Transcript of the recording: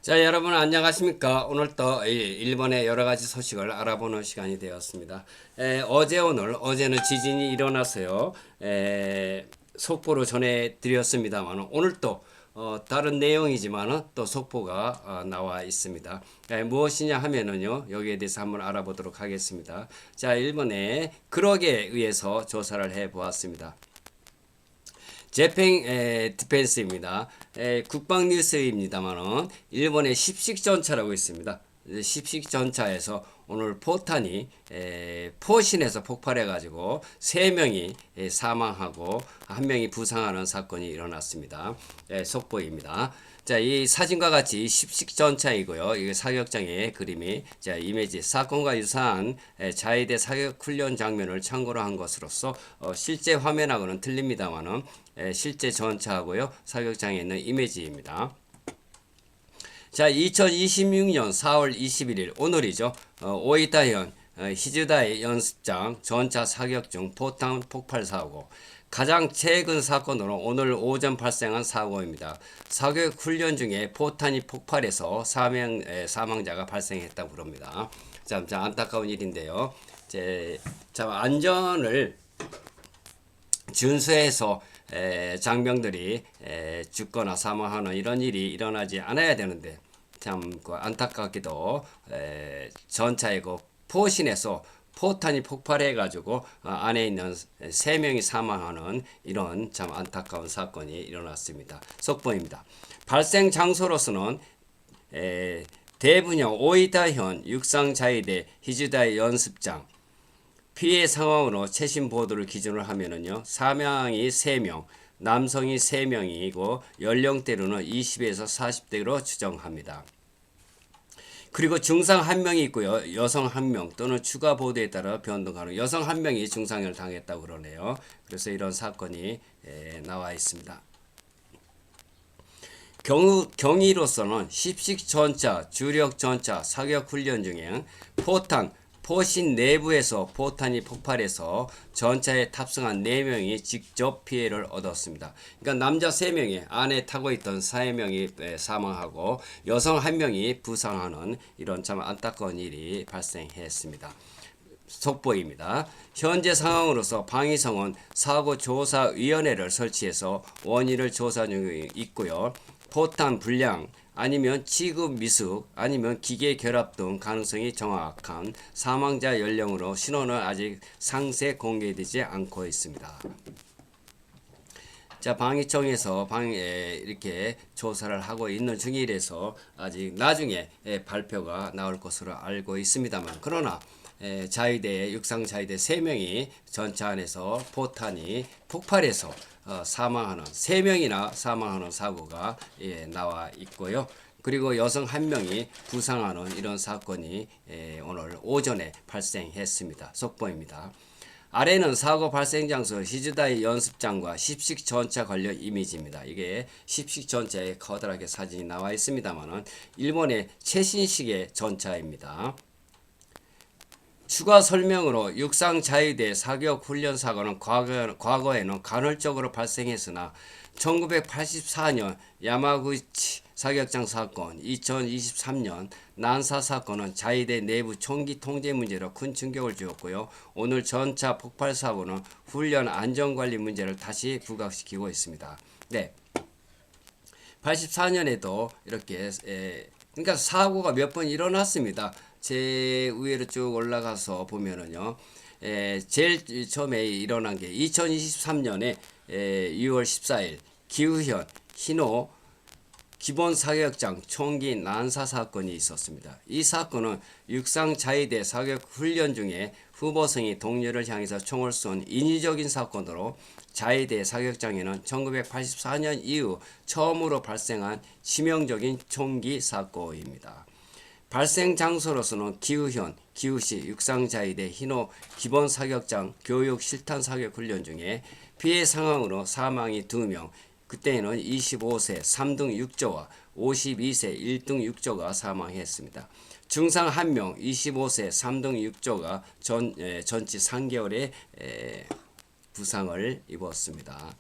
자, 여러분 안녕하십니까? 오늘 또 일본의 여러 가지 소식을 알아보는 시간이 되었습니다. 어제는 지진이 일어나서요. 속보로 전해드렸습니다만 오늘 또 다른 내용이지만은 또 속보가 나와 있습니다. 무엇이냐 하면은요, 여기에 대해서 한번 알아보도록 하겠습니다. 자, 일본의 그럭에 의해서 조사를 해 보았습니다. 재팽 디펜스입니다. 국방 뉴스입니다만은 일본의 십식전차라고 있습니다. 십식전차에서 오늘 포탄이 포신에서 폭발해 가지고 3명이 사망하고 1명이 부상하는 사건이 일어났습니다. 속보입니다. 자, 이 사진과 같이 십식전차이고요. 이게 사격장의 그림이 자, 이미지 사건과 유사한 자위대 사격 훈련 장면을 참고로 한 것으로서 실제 화면하고는 틀립니다만은 실제 전차하고요. 사격장에 있는 이미지입니다. 자, 2026년 4월 21일 오늘이죠. 오이타현 히즈다이 연습장 전차 사격 중 포탄 폭발 사고. 가장 최근 사건으로 오늘 오전 발생한 사고입니다. 사격 훈련 중에 포탄이 폭발해서 사망자가 발생했다고 그럽니다. 참 안타까운 일인데요. 참 안전을 준수해서 장병들이 죽거나 사망하는 이런 일이 일어나지 않아야 되는데 참 안타깝게도 전차이고 포신에서 포탄이 폭발해 가지고 안에 있는 3명이 사망하는 이런 참 안타까운 사건이 일어났습니다. 속보입니다. 발생 장소로서는 대분영 오이다현 육상자위대 히즈다이 연습장. 피해 상황으로 최신 보도를 기준으로 하면은요, 사망이 3명, 남성이 3명이고 연령대로는 20에서 40대로 추정합니다. 그리고 중상 1명이 있고요. 여성 1명 또는 추가 보도에 따라 변동 가능. 여성 1명이 중상을 당했다고 그러네요. 그래서 이런 사건이 나와 있습니다. 경위로서는 십식전차, 주력전차 사격 훈련 중에 포신 내부에서 포탄이 폭발해서 전차에 탑승한 4명이 직접 피해를 얻었습니다. 그러니까 남자 3명이 안에 타고 있던 4명이 사망하고 여성 1명이 부상하는 이런 참 안타까운 일이 발생했습니다. 속보입니다. 현재 상황으로서 방위성은 사고조사위원회를 설치해서 원인을 조사 중에 있고요. 포탄 불량 아니면 취급 미숙 아니면 기계 결합 등 가능성이 정확한 사망자 연령으로 신원은 아직 상세 공개되지 않고 있습니다. 자, 방위청에서 이렇게 조사를 하고 있는 중이라서 아직 나중에 발표가 나올 것으로 알고 있습니다만, 그러나 자위대 육상자위대 3명이 전차 안에서 포탄이 폭발해서 사망하는 3명이나 사망하는 사고가 나와 있고요. 그리고 여성 1명이 부상하는 이런 사건이 오늘 오전에 발생했습니다. 속보입니다. 아래는 사고 발생 장소 히즈다이 연습장과 십식 전차 관련 이미지입니다. 이게 십식 전차에 커다랗게 사진이 나와 있습니다만은 일본의 최신식의 전차입니다. 추가 설명으로 육상 자위대 사격 훈련 사고는 과거에는 간헐적으로 발생했으나 1984년 야마구치 사격장 사건, 2023년 난사 사건은 자위대 내부 총기 통제 문제로 큰 충격을 주었고요. 오늘 전차 폭발 사고는 훈련 안전관리 문제를 다시 부각시키고 있습니다. 네, 84년에도 이렇게 그러니까 사고가 몇 번 일어났습니다. 제 위로 쭉 올라가서 보면은요, 제일 처음에 일어난 게 2023년에 6월 14일 기우현 희노 기본 사격장 총기 난사 사건이 있었습니다. 이 사건은 육상 자위대 사격 훈련 중에 후보생이 동료를 향해서 총을 쏜 인위적인 사건으로 자위대 사격장에는 1984년 이후 처음으로 발생한 치명적인 총기 사고입니다. 발생 장소로서는 기우시 육상자위대 희노 기본 사격장 교육 실탄 사격 훈련 중에 피해 상황으로 사망이 2명, 그때는 25세 3등 6조와 52세 1등 6조가 사망했습니다. 중상 1명 25세 3등 6조가 전치 3개월의 부상을 입었습니다.